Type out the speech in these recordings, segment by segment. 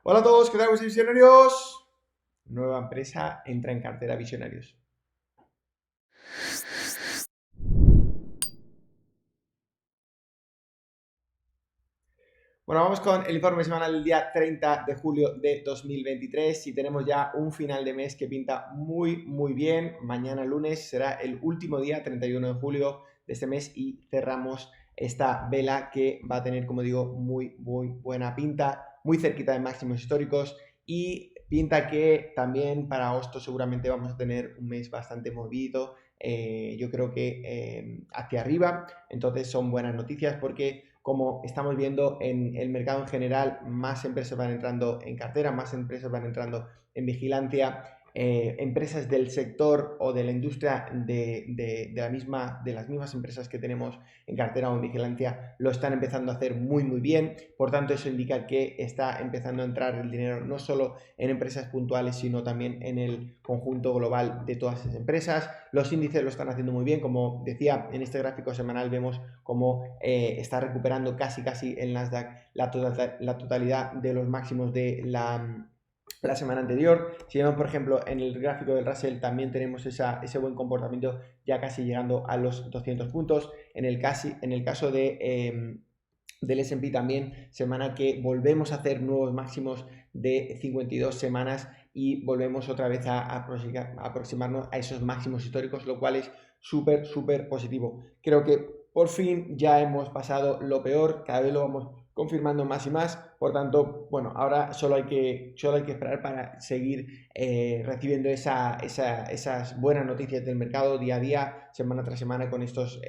Hola a todos, ¿qué tal, visionarios? Nueva empresa entra en cartera visionarios. Bueno, vamos con el informe semanal del día 30 de julio de 2023 y tenemos ya un final de mes que pinta muy bien. Mañana lunes será el último día, 31 de julio de este mes, y cerramos esta vela que va a tener, como digo, muy buena pinta, muy cerquita de máximos históricos, y pinta que también para agosto seguramente vamos a tener un mes bastante movido. Yo creo que hacia arriba, entonces son buenas noticias porque, como estamos viendo en el mercado en general, más empresas van entrando en cartera, más empresas van entrando en vigilancia. Empresas del sector o de la industria de las mismas empresas que tenemos en cartera o en vigilancia lo están empezando a hacer muy bien. Por tanto, eso indica que está empezando a entrar el dinero no solo en empresas puntuales, sino también en el conjunto global de todas esas empresas. Los índices lo están haciendo muy bien. Como decía, en este gráfico semanal vemos cómo está recuperando casi el Nasdaq la totalidad de los máximos de la semana anterior. Si vemos, por ejemplo, en el gráfico del Russell, también tenemos ese buen comportamiento, ya casi llegando a los 200 puntos. En el caso del S&P también, semana que volvemos a hacer nuevos máximos de 52 semanas y volvemos otra vez a aproximarnos a esos máximos históricos, lo cual es súper positivo. Creo que por fin ya hemos pasado lo peor, cada vez lo vamos confirmando más y más. Por tanto, bueno, ahora solo hay que esperar para seguir recibiendo esas buenas noticias del mercado día a día, semana tras semana, con estos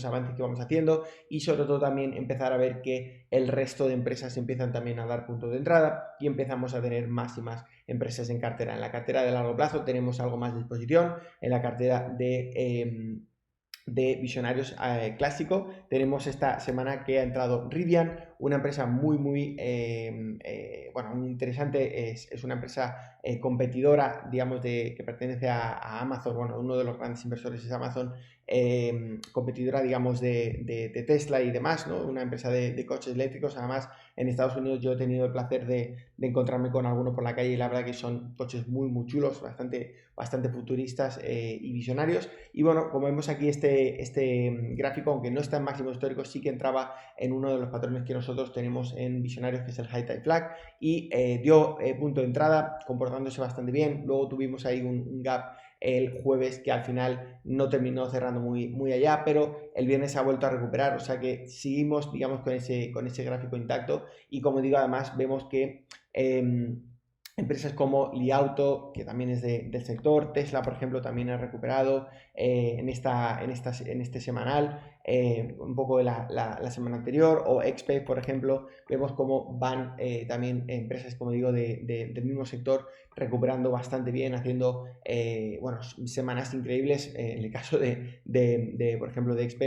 avances que vamos haciendo, y sobre todo también empezar a ver que el resto de empresas empiezan también a dar puntos de entrada y empezamos a tener más y más empresas en cartera. En la cartera de largo plazo tenemos algo más de exposición. En la cartera de visionarios clásico tenemos esta semana que ha entrado Rivian, una empresa muy interesante. Es una empresa competidora, digamos, que pertenece a Amazon. Bueno, uno de los grandes inversores es Amazon, competidora, digamos, de Tesla y demás, ¿no? Una empresa de coches eléctricos. Además, en Estados Unidos yo he tenido el placer de encontrarme con alguno por la calle, y la verdad que son coches muy chulos, bastante futuristas y visionarios. Y bueno, como vemos aquí, este gráfico, aunque no está en máximos históricos, sí que entraba en uno de los patrones que nosotros tenemos en visionarios, que es el High Tide Flag, y dio punto de entrada, comportándose bastante bien. Luego tuvimos ahí un gap el jueves que al final no terminó cerrando muy allá, pero el viernes ha vuelto a recuperar, o sea que seguimos, digamos, con ese gráfico intacto. Y como digo, además vemos que empresas como Li Auto, que también es del sector, Tesla, por ejemplo, también ha recuperado en este semanal, un poco de la semana anterior, o XP, por ejemplo. Vemos cómo van también empresas, como digo, del mismo sector, recuperando bastante bien, haciendo semanas increíbles. En el caso por ejemplo, de XP,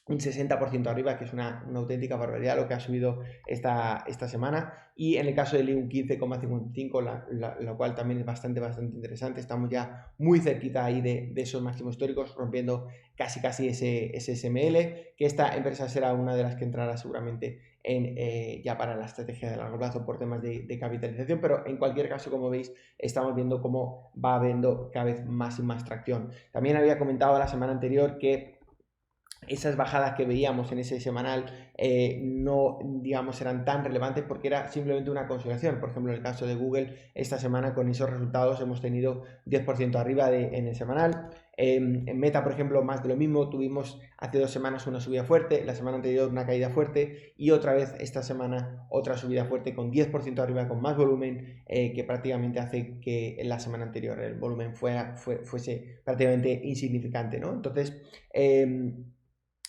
un 60% arriba, que es una auténtica barbaridad lo que ha subido esta semana. Y en el caso de Lee, un 15,55, lo cual también es bastante interesante. Estamos ya muy cerquita ahí de esos máximos históricos, rompiendo casi ese SML, que esta empresa será una de las que entrará seguramente ya para la estrategia de largo plazo por temas de capitalización. Pero en cualquier caso, como veis, estamos viendo cómo va habiendo cada vez más y más tracción. También había comentado la semana anterior que esas bajadas que veíamos en ese semanal no, digamos, eran tan relevantes porque era simplemente una consolidación. Por ejemplo, en el caso de Google, esta semana con esos resultados hemos tenido 10% arriba en el semanal. En Meta, por ejemplo, más de lo mismo. Tuvimos hace 2 semanas una subida fuerte, la semana anterior una caída fuerte, y otra vez esta semana otra subida fuerte con 10% arriba, con más volumen, que prácticamente hace que en la semana anterior el volumen fuese prácticamente insignificante, ¿no? Entonces,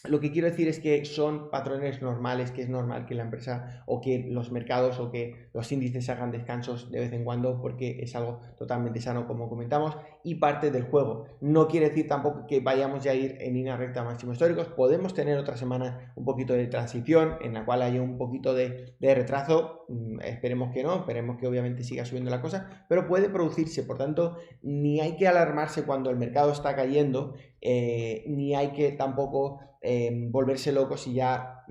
lo que quiero decir es que son patrones normales, que es normal que la empresa, o que los mercados, o que los índices hagan descansos de vez en cuando, porque es algo totalmente sano, como comentamos, y parte del juego. No quiere decir tampoco que vayamos ya a ir en línea recta a máximos históricos. Podemos tener otra semana un poquito de transición, en la cual haya un poquito de retraso. Esperemos que no, esperemos que obviamente siga subiendo la cosa, pero puede producirse. Por tanto, ni hay que alarmarse cuando el mercado está cayendo, ni hay que tampoco volverse locos y ya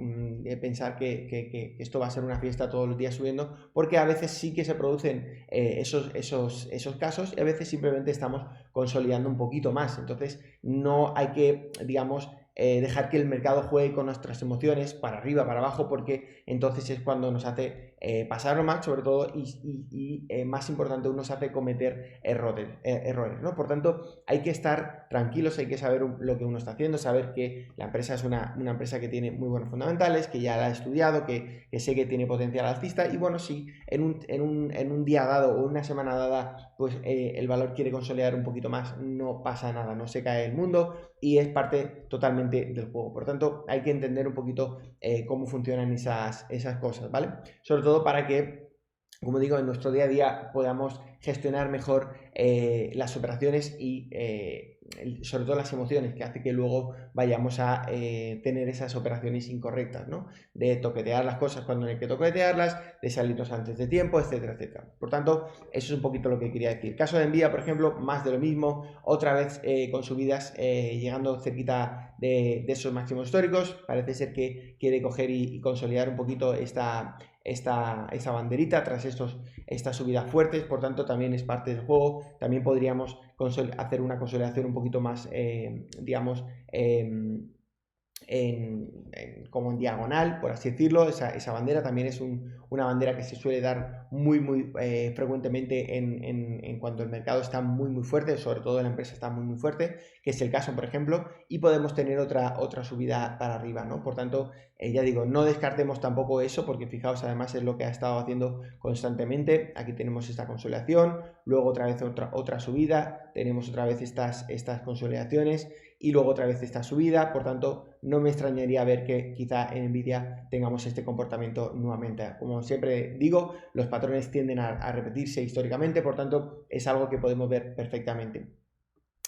pensar que esto va a ser una fiesta todos los días subiendo, porque a veces sí que se producen esos casos y a veces simplemente estamos consolidando un poquito más. Entonces no hay que, digamos, dejar que el mercado juegue con nuestras emociones para arriba, para abajo, porque entonces es cuando nos hace pasarlo más, sobre todo, y más importante, nos hace cometer errores, ¿no? Por tanto, hay que estar tranquilos, hay que saber lo que uno está haciendo, saber que la empresa es una empresa que tiene muy buenos fundamentales, que ya la he estudiado, que sé que tiene potencial alcista, y bueno, si en un día dado o una semana dada, pues el valor quiere consolidar un poquito más, no pasa nada, no se cae el mundo y es parte totalmente del juego. Por tanto, hay que entender un poquito cómo funcionan esas cosas, ¿vale? Sobre todo para que, como digo, en nuestro día a día podamos gestionar mejor las operaciones y sobre todo las emociones, que hace que luego vayamos a tener esas operaciones incorrectas, ¿no? De toquetear las cosas cuando hay que toquetearlas, de salirnos antes de tiempo, etcétera, etcétera. Por tanto, eso es un poquito lo que quería decir. Caso de Nvidia, por ejemplo, más de lo mismo, otra vez con subidas llegando cerquita de esos máximos históricos. Parece ser que quiere coger y consolidar un poquito esta banderita tras estas subidas fuertes, por tanto también es parte del juego. También podríamos hacer una consolidación un poquito más, digamos, como en diagonal, por así decirlo. Esa bandera también es una bandera que se suele dar muy frecuentemente en cuanto el mercado está muy fuerte, sobre todo la empresa está muy fuerte, que es el caso, por ejemplo, y podemos tener otra subida para arriba, ¿no? Por tanto, ya digo, no descartemos tampoco eso, porque fijaos, además es lo que ha estado haciendo constantemente. Aquí tenemos esta consolidación, luego otra vez otra subida, tenemos otra vez estas consolidaciones y luego otra vez esta subida. Por tanto, no me extrañaría ver que quizá en Nvidia tengamos este comportamiento nuevamente. Como siempre digo, los patrones tienden a repetirse históricamente, por tanto es algo que podemos ver perfectamente.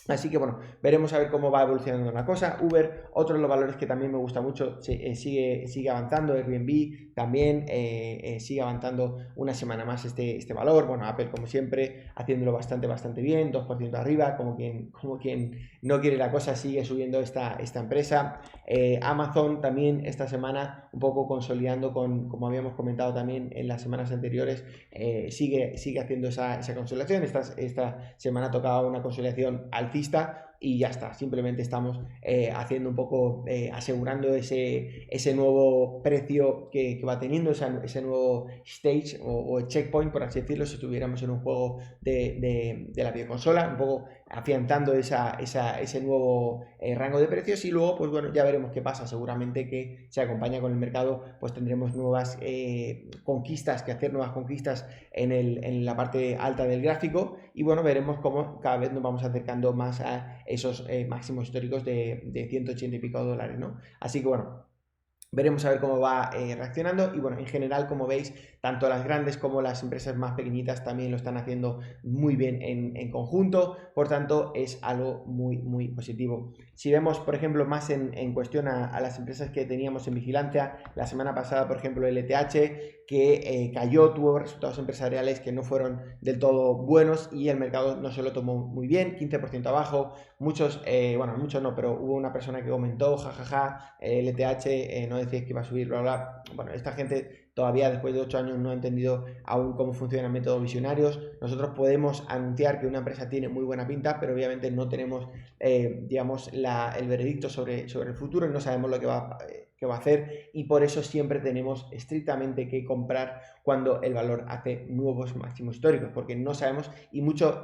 Así que bueno, veremos a ver cómo va evolucionando la cosa. Uber, otro de los valores que también me gusta mucho, sigue avanzando. Airbnb también sigue avanzando una semana más este valor. Bueno, Apple como siempre haciéndolo bastante bien, 2% arriba, como quien no quiere la cosa, sigue subiendo esta empresa. Amazon también esta semana un poco consolidando como habíamos comentado también en las semanas anteriores, sigue haciendo esa consolidación. Esta semana tocaba una consolidación alcista y ya está, simplemente estamos haciendo un poco, asegurando ese nuevo precio que va teniendo, ese nuevo stage o checkpoint, por así decirlo, si estuviéramos en un juego de la videoconsola, un poco afianzando ese nuevo rango de precios. Y luego, pues bueno, ya veremos qué pasa. Seguramente que se acompaña con el mercado, pues tendremos nuevas conquistas, nuevas conquistas en la parte alta del gráfico, y bueno, veremos cómo cada vez nos vamos acercando más a esos máximos históricos de 180 y pico dólares, ¿no? Así que bueno, veremos a ver cómo va reaccionando. Y bueno, en general, como veis, tanto las grandes como las empresas más pequeñitas también lo están haciendo muy bien en conjunto. Por tanto, es algo muy positivo. Si vemos, por ejemplo, más en cuestión a las empresas que teníamos en vigilancia, la semana pasada, por ejemplo, LTH, que cayó, tuvo resultados empresariales que no fueron del todo buenos y el mercado no se lo tomó muy bien, 15% abajo. Muchos no, pero hubo una persona que comentó, jajaja, LTH no decía que iba a subir, bla, bla. Bueno, esta gente todavía después de 8 años no ha entendido aún cómo funcionan métodos visionarios. Nosotros podemos anunciar que una empresa tiene muy buena pinta, pero obviamente no tenemos, digamos, el veredicto sobre el futuro y no sabemos lo que va a hacer, y por eso siempre tenemos estrictamente que comprar cuando el valor hace nuevos máximos históricos, porque no sabemos, y mucho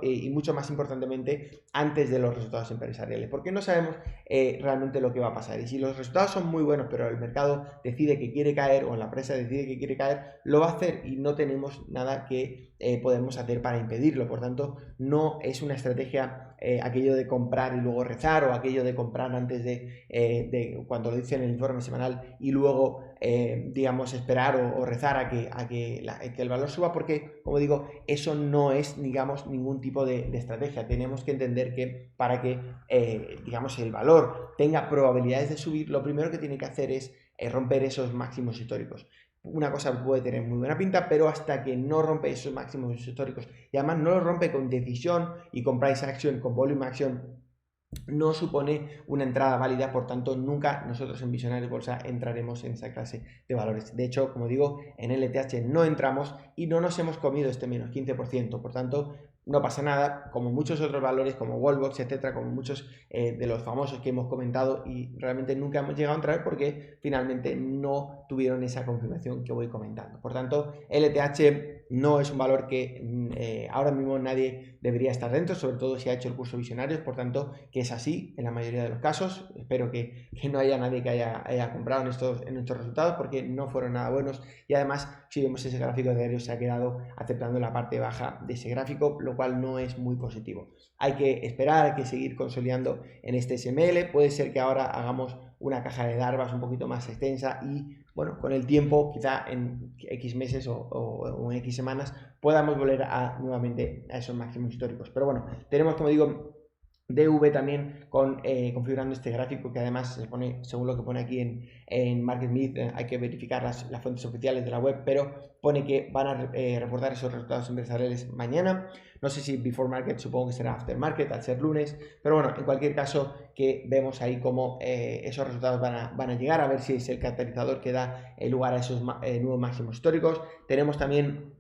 más importantemente antes de los resultados empresariales, porque no sabemos realmente lo que va a pasar. Y si los resultados son muy buenos pero el mercado decide que quiere caer, o la empresa decide que quiere caer, lo va a hacer y no tenemos nada que podemos hacer para impedirlo. Por tanto, no es una estrategia aquello de comprar y luego rezar, o aquello de comprar antes de cuando lo dice en el informe semanal y luego digamos esperar o rezar a que el valor suba, porque como digo, eso no es, digamos, ningún tipo de estrategia. Tenemos que entender que para que digamos el valor tenga probabilidades de subir, lo primero que tiene que hacer es romper esos máximos históricos. Una cosa puede tener muy buena pinta, pero hasta que no rompe esos máximos históricos, y además no lo rompe con decisión y con price action, con volume action, no supone una entrada válida, por tanto nunca nosotros en Visionarios Bolsa entraremos en esa clase de valores. De hecho, como digo, en LTH no entramos y no nos hemos comido este menos 15%, por tanto no pasa nada, como muchos otros valores como Wallbox, etcétera, como muchos de los famosos que hemos comentado, y realmente nunca hemos llegado a entrar porque finalmente no tuvieron esa confirmación que voy comentando. Por tanto, LTH no es un valor que ahora mismo nadie debería estar dentro, sobre todo si ha hecho el curso Visionarios, por tanto, que es así en la mayoría de los casos. Espero que no haya nadie que haya comprado en estos resultados porque no fueron nada buenos, y además si vemos ese gráfico diario se ha quedado aceptando la parte baja de ese gráfico, lo cual no es muy positivo. Hay que esperar, hay que seguir consolidando en este SML, puede ser que ahora hagamos una caja de Darvas un poquito más extensa y bueno, con el tiempo, quizá en X meses o en X semanas, podamos volver nuevamente a esos máximos históricos. Pero bueno, tenemos, como digo, DV también configurando este gráfico, que además se pone, según lo que pone aquí en MarketMeet, hay que verificar las fuentes oficiales de la web, pero pone que van a reportar esos resultados empresariales mañana. No sé si before market, supongo que será after market al ser lunes, pero bueno, en cualquier caso que vemos ahí cómo esos resultados van a llegar, a ver si es el catalizador que da lugar a esos nuevos máximos históricos. Tenemos también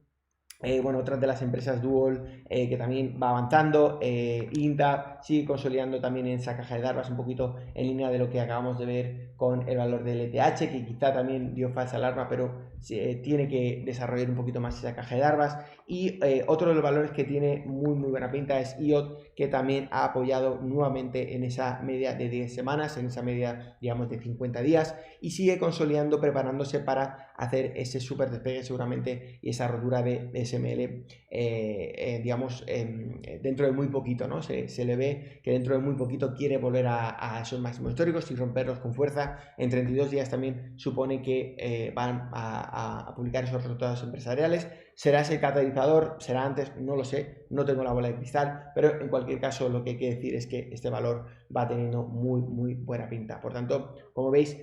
bueno, otras de las empresas Dual que también va avanzando, INTA sigue consolidando también en esa caja de Darvas un poquito en línea de lo que acabamos de ver con el valor del ETH, que quizá también dio falsa alarma, pero tiene que desarrollar un poquito más esa caja de Darvas. Y otro de los valores que tiene muy buena pinta es IOT, que también ha apoyado nuevamente en esa media de 10 semanas, en esa media, digamos, de 50 días, y sigue consolidando, preparándose para hacer ese súper despegue seguramente y esa rotura de SML, digamos, dentro de muy poquito, ¿no? Se le ve que dentro de muy poquito quiere volver a esos máximos históricos y romperlos con fuerza. En 32 días también supone que van a publicar esos resultados empresariales. ¿Será ese catalizador? ¿Será antes? No lo sé, no tengo la bola de cristal, pero en cualquier caso lo que hay que decir es que este valor va teniendo muy buena pinta. Por tanto, como veis,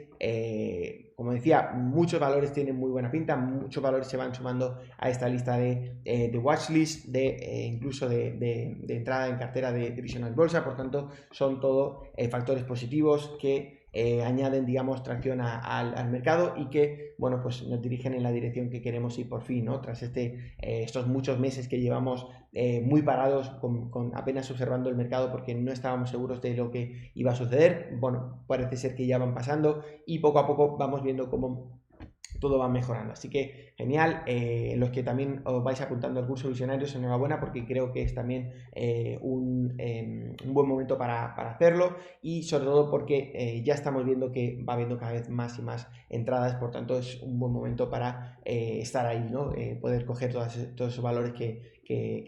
como decía, muchos valores tienen muy buena pinta, muchos valores se van sumando a esta lista de watchlist, incluso de entrada en cartera de Visionarios Bolsa. Por tanto, son todo factores positivos que añaden, digamos, tracción al mercado y que, bueno, pues nos dirigen en la dirección que queremos ir por fin, ¿no? Tras estos muchos meses que llevamos muy parados, con apenas observando el mercado porque no estábamos seguros de lo que iba a suceder. Bueno, parece ser que ya van pasando y poco a poco vamos viendo cómo todo va mejorando. Así que genial, los que también os vais apuntando al curso Visionarios, enhorabuena, porque creo que es también un buen momento para hacerlo, y sobre todo porque ya estamos viendo que va habiendo cada vez más y más entradas, por tanto es un buen momento para estar ahí, ¿no? Poder coger todos esos valores que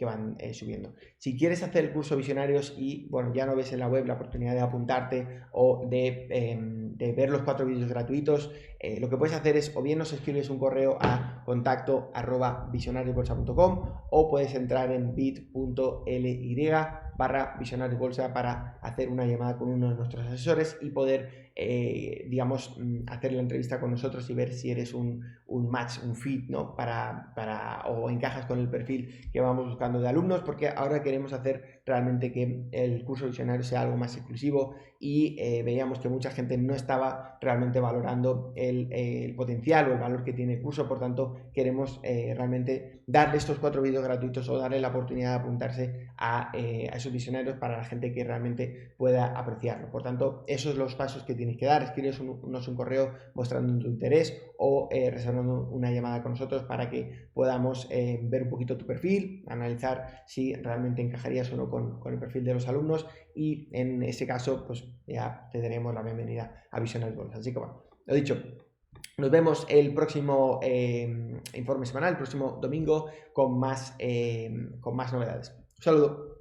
van subiendo. Si quieres hacer el curso Visionarios y bueno, ya no ves en la web la oportunidad de apuntarte o de ver los 4 vídeos gratuitos, lo que puedes hacer es o bien nos escribes un correo a contacto@visionariosbolsa.com o puedes entrar en bit.ly/visionariosbolsa para hacer una llamada con uno de nuestros asesores y poder digamos, hacer la entrevista con nosotros y ver si eres un match, un fit, ¿no? O encajas con el perfil que vamos buscando de alumnos, porque ahora queremos hacer realmente que el curso Visionario sea algo más exclusivo y veíamos que mucha gente no estaba realmente valorando el potencial o el valor que tiene el curso. Por tanto, queremos realmente darle estos 4 vídeos gratuitos o darle la oportunidad de apuntarse a esos visionarios para la gente que realmente pueda apreciarlo. Por tanto, esos son los pasos que tienes que dar. Escribes un correo mostrando tu interés o reservando una llamada con nosotros para que podamos ver un poquito tu perfil, analizar si realmente encajarías o no con el perfil de los alumnos, y en ese caso pues ya te daremos la bienvenida a Visionarios Bolsa. Así que bueno, lo dicho, nos vemos el próximo informe semanal, el próximo domingo, con más novedades. Un saludo.